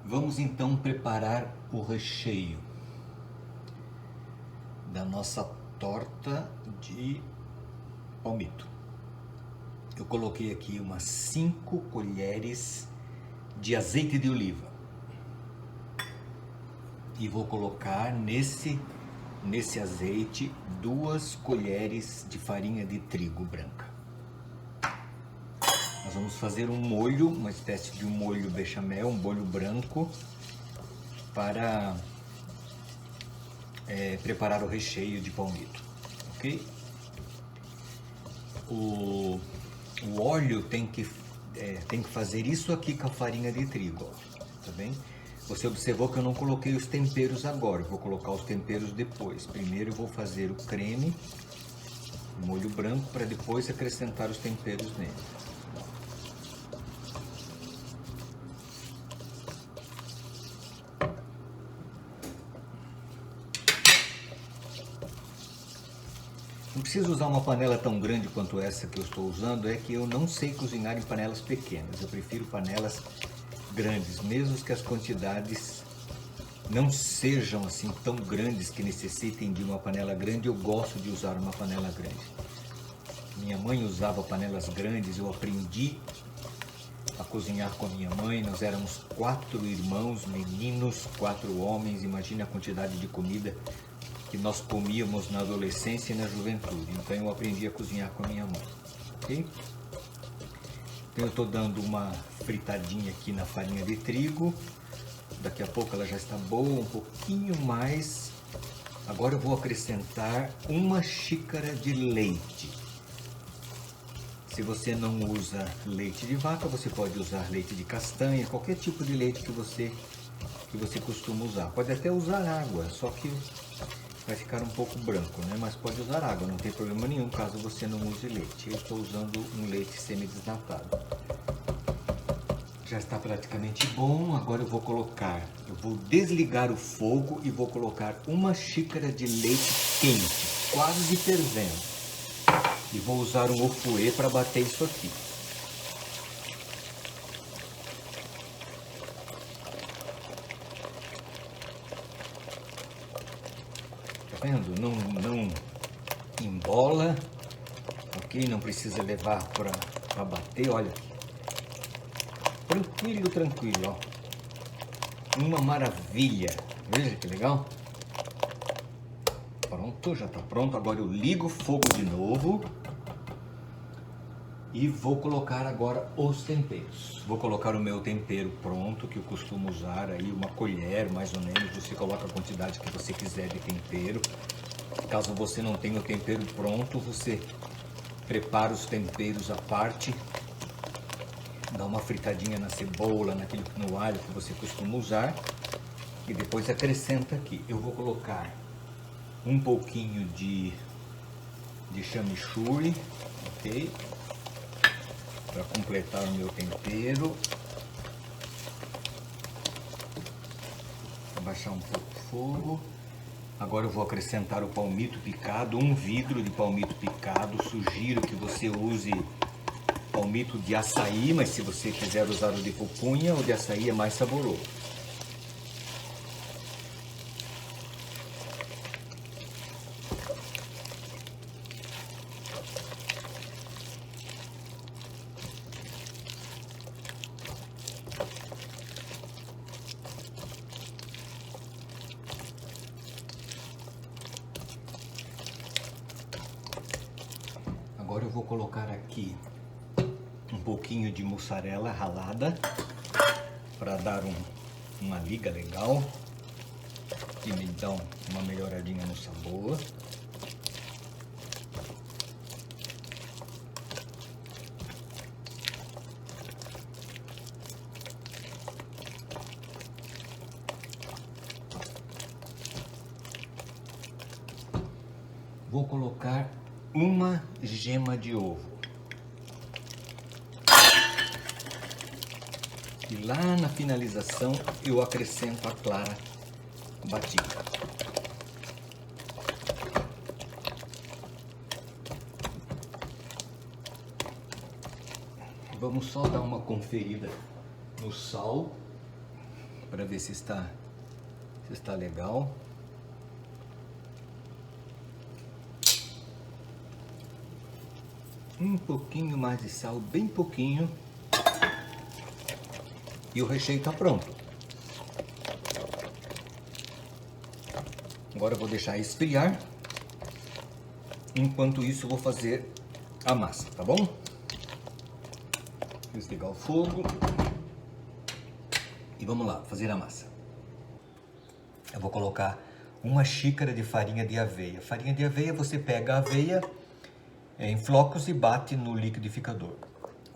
Vamos então preparar o recheio da nossa torta de palmito. Eu coloquei aqui umas 5 colheres de azeite de oliva e vou colocar nesse azeite 2 colheres de farinha de trigo branca. Nós vamos fazer um molho, uma espécie de um molho bechamel, um molho branco, para preparar o recheio de palmito, ok? O óleo tem que fazer isso aqui com a farinha de trigo, ó, tá bem? Você observou que eu não coloquei os temperos agora, eu vou colocar os temperos depois. Primeiro eu vou fazer o creme, o molho branco, para depois acrescentar os temperos nele. Não preciso usar uma panela tão grande quanto essa que eu estou usando, é que eu não sei cozinhar em panelas pequenas. Eu prefiro panelas grandes, mesmo que as quantidades não sejam assim tão grandes que necessitem de uma panela grande. Eu gosto de usar uma panela grande. Minha mãe usava panelas grandes, eu aprendi a cozinhar com a minha mãe. Nós éramos 4 irmãos, meninos, 4 homens. Imagine a quantidade de comida que nós comíamos na adolescência e na juventude. Então eu aprendi a cozinhar com a minha mãe, ok? Então eu estou dando uma fritadinha aqui na farinha de trigo. Daqui a pouco ela já está boa, um pouquinho mais. Agora eu vou acrescentar 1 xícara de leite. Se você não usa leite de vaca, você pode usar leite de castanha, qualquer tipo de leite que você costuma usar. Pode até usar água, só que vai ficar um pouco branco, né? Mas pode usar água, não tem problema nenhum caso você não use leite. Eu estou usando um leite semi-desnatado. Já está praticamente bom. Agora eu vou desligar o fogo e vou colocar 1 xícara de leite quente, quase fervendo. E vou usar um ofouê para bater isso aqui. Tá vendo? Não embola, ok? Não precisa levar para bater, olha aqui. Tranquilo, tranquilo, ó. Uma maravilha. Veja que legal. Pronto, já está pronto. Agora eu ligo o fogo de novo. E vou colocar agora os temperos. Vou colocar o meu tempero pronto, que eu costumo usar aí 1 colher, mais ou menos. Você coloca a quantidade que você quiser de tempero. Caso você não tenha o tempero pronto, você prepara os temperos à parte. Dá uma fritadinha na cebola, no alho que você costuma usar. E depois acrescenta aqui. Eu vou colocar um pouquinho de chamichurri, ok? Para completar o meu tempero. Vou baixar um pouco o fogo. Agora eu vou acrescentar o palmito picado, 1 vidro de palmito picado. Sugiro que você use palmito de açaí, mas se você quiser usar o de pupunha, o de açaí é mais saboroso. Agora eu vou colocar aqui um pouquinho de mussarela ralada para dar uma liga legal e me dá uma melhoradinha no sabor. Vou colocar 1 gema de ovo. E lá na finalização eu acrescento a clara batida. Vamos só dar uma conferida no sal. para ver se está legal. Um pouquinho mais de sal, bem pouquinho. E o recheio está pronto. Agora eu vou deixar esfriar. Enquanto isso eu vou fazer a massa, tá bom? Desligar o fogo. E vamos lá, fazer a massa. Eu vou colocar 1 xícara de farinha de aveia. Farinha de aveia, você pega a aveia em flocos e bate no liquidificador.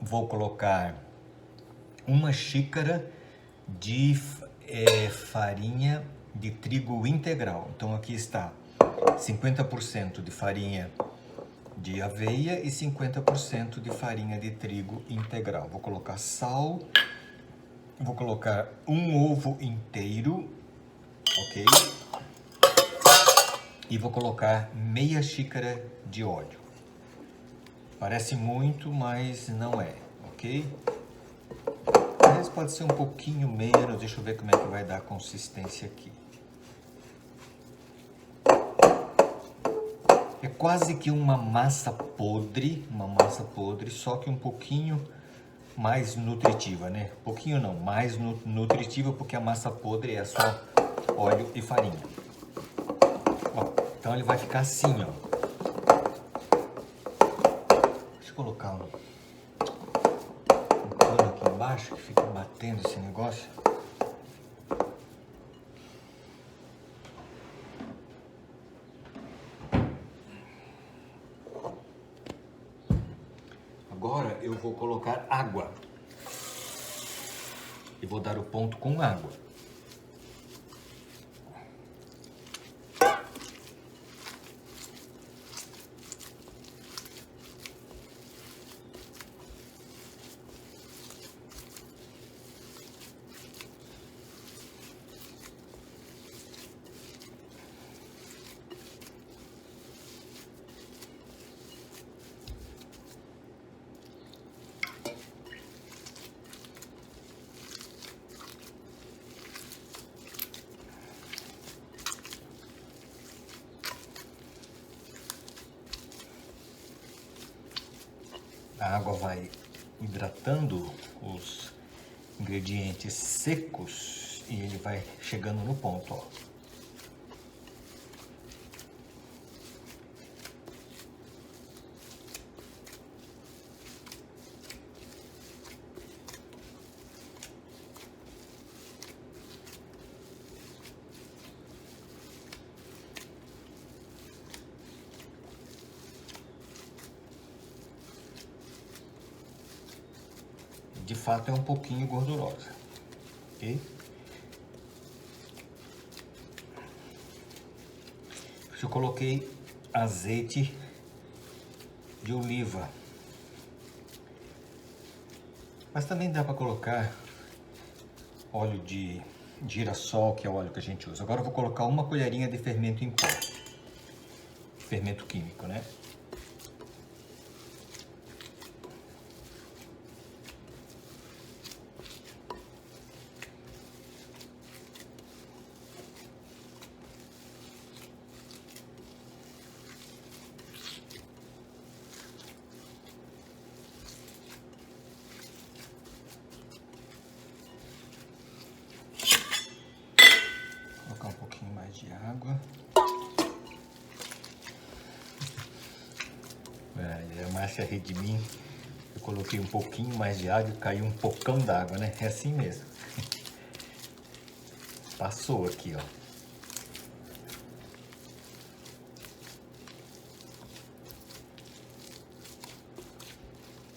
Vou colocar 1 xícara de farinha de trigo integral. Então aqui está 50% de farinha de aveia e 50% de farinha de trigo integral. Vou colocar sal, vou colocar 1 ovo inteiro, ok? E vou colocar meia xícara de óleo. Parece muito, mas não é, ok? Às vezes pode ser um pouquinho menos, deixa eu ver como é que vai dar a consistência aqui. É quase que uma massa podre, só que um pouquinho mais nutritiva, né? Pouquinho não, mais nutritiva, porque a massa podre é só óleo e farinha. Ó, então ele vai ficar assim, ó. Deixa eu colocar um pano aqui embaixo que fica batendo esse negócio. Agora eu vou colocar água. E vou dar o ponto com água. A água vai hidratando os ingredientes secos e ele vai chegando no ponto, ó. De fato é um pouquinho gordurosa, ok? Eu coloquei azeite de oliva, mas também dá para colocar óleo de girassol, que é o óleo que a gente usa. Agora eu vou colocar 1 colherinha de fermento em pó, fermento químico, né? Um pouquinho mais de água. A Márcia ri de mim. Eu coloquei um pouquinho mais de água e caiu um pocão d'água, né? É assim mesmo. Passou aqui, ó.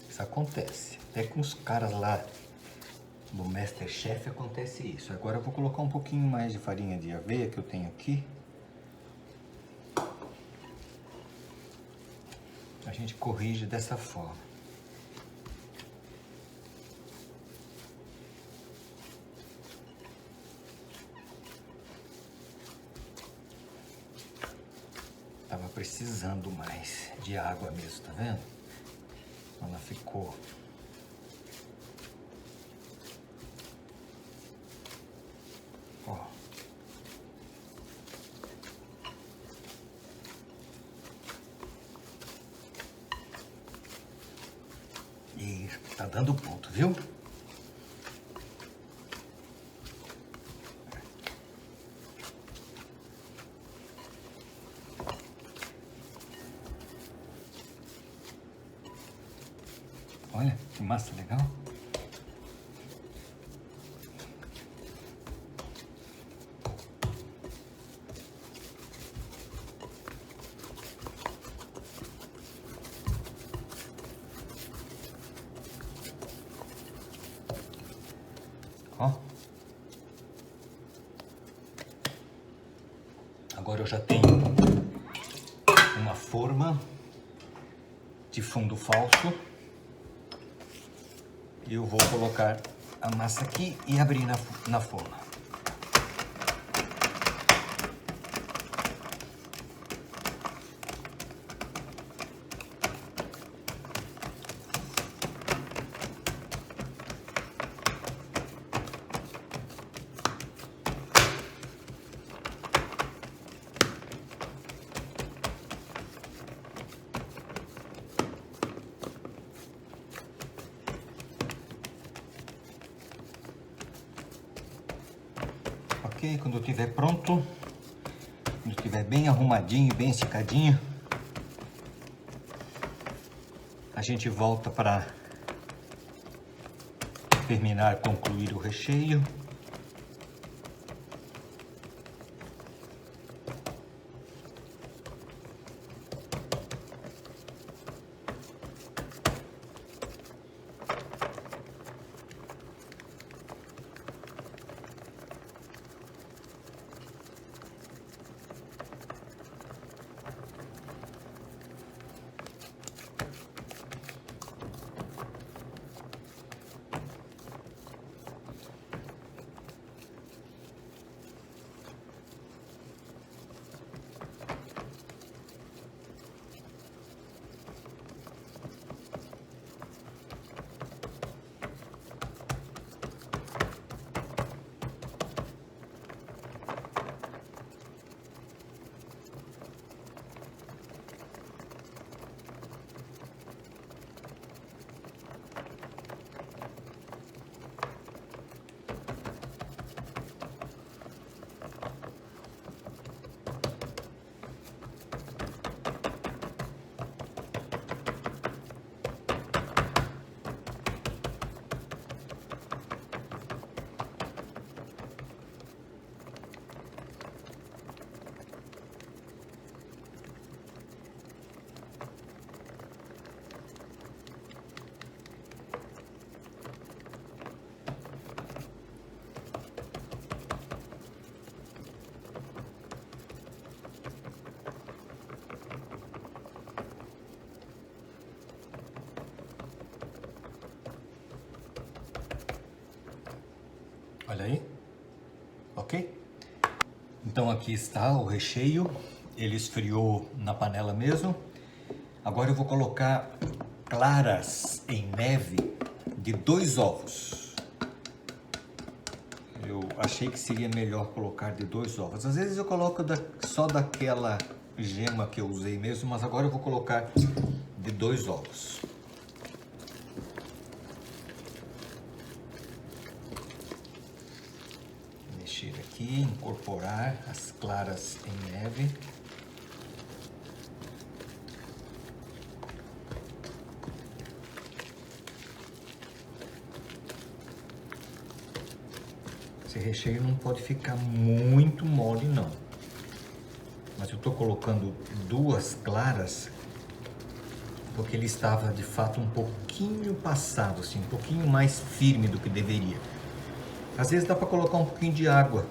Isso acontece. Até com os caras lá do MasterChef acontece isso. Agora eu vou colocar um pouquinho mais de farinha de aveia que eu tenho aqui. A gente corrige dessa forma. Tava precisando mais de água mesmo, tá vendo? Ela ficou dando ponto, viu? Olha, que massa legal. Ó. Agora eu já tenho uma forma de fundo falso. Eu vou colocar a massa aqui e abrir na forma. Ok, quando estiver pronto, quando estiver bem arrumadinho, bem esticadinho, a gente volta para terminar, concluir o recheio. Olha aí, ok? Então aqui está o recheio, ele esfriou na panela mesmo. Agora eu vou colocar claras em neve de 2 ovos. Eu achei que seria melhor colocar de 2 ovos. Às vezes eu coloco só daquela gema que eu usei mesmo, mas agora eu vou colocar de 2 ovos. Mexer aqui, incorporar as claras em neve. Esse recheio não pode ficar muito mole não. Mas eu estou colocando 2 claras porque ele estava de fato um pouquinho passado, assim, um pouquinho mais firme do que deveria. Às vezes dá para colocar um pouquinho de água,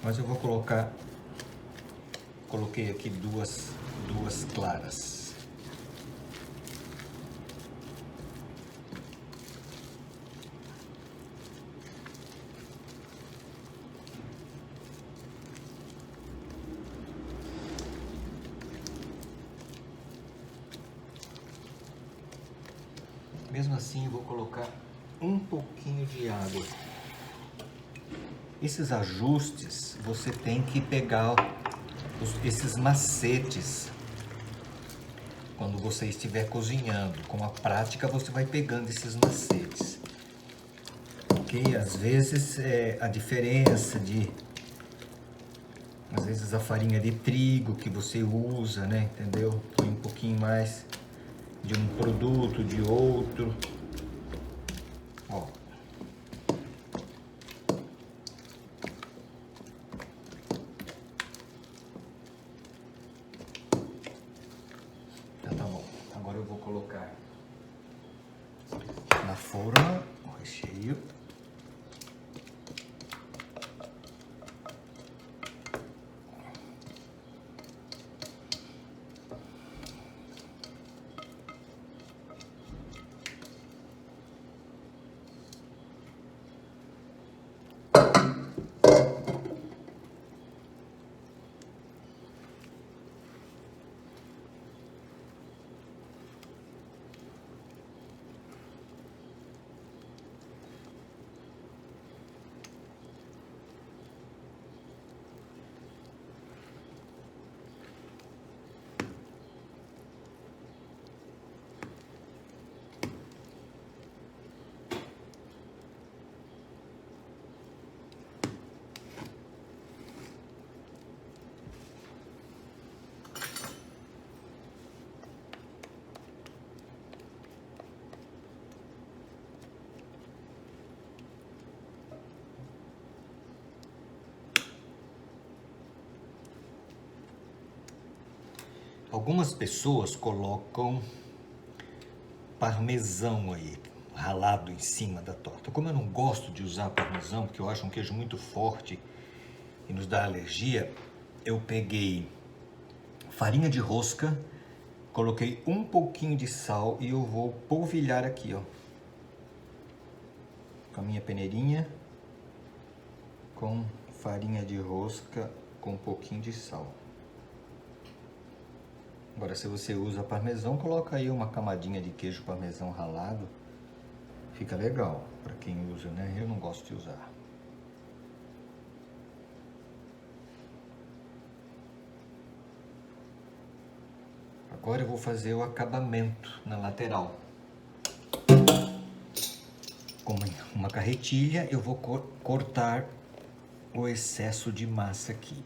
mas eu vou colocar, coloquei aqui duas claras. Mesmo assim, eu vou colocar um pouquinho de água. Esses ajustes, você tem que pegar esses macetes quando você estiver cozinhando. Com a prática você vai pegando esses macetes. Ok? Às vezes a diferença de... Às vezes a farinha de trigo que você usa, né? Entendeu? Põe um pouquinho mais de um produto, de outro. Ó. Já tá bom. Agora eu vou colocar na forma o recheio. Algumas pessoas colocam parmesão aí, ralado em cima da torta. Como eu não gosto de usar parmesão, porque eu acho um queijo muito forte e nos dá alergia, eu peguei farinha de rosca, coloquei um pouquinho de sal e eu vou polvilhar aqui, ó, com a minha peneirinha, com farinha de rosca com um pouquinho de sal. Agora, se você usa parmesão, coloca aí uma camadinha de queijo parmesão ralado. Fica legal para quem usa, né? Eu não gosto de usar. Agora eu vou fazer o acabamento na lateral. Com uma carretilha, eu vou cortar o excesso de massa aqui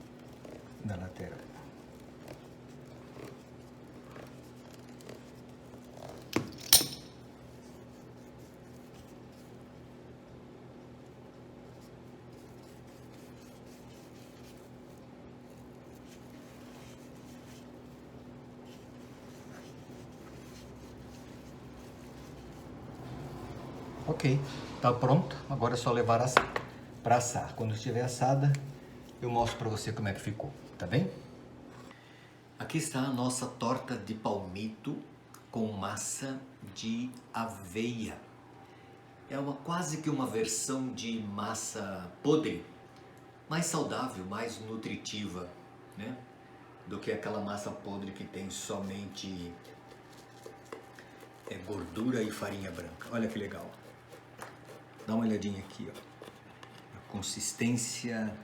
da lateral. Ok, tá pronto. Agora é só levar para assar. Quando estiver assada, eu mostro para você como é que ficou, tá bem? Aqui está a nossa torta de palmito com massa de aveia. É quase que uma versão de massa podre, mais saudável, mais nutritiva, né? Do que aquela massa podre que tem somente gordura e farinha branca. Olha que legal. Dá uma olhadinha aqui, ó. A consistência,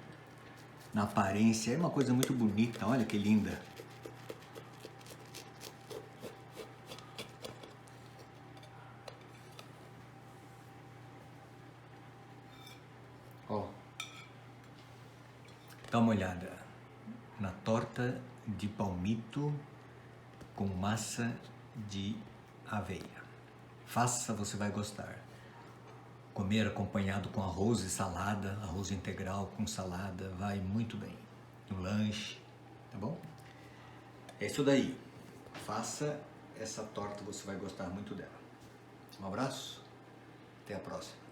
na aparência, é uma coisa muito bonita. Olha que linda. Ó. Dá uma olhada na torta de palmito com massa de aveia. Faça, você vai gostar. Comer acompanhado com arroz e salada, arroz integral com salada, vai muito bem. Um lanche, tá bom? É isso daí. Faça essa torta, você vai gostar muito dela. Um abraço, até a próxima.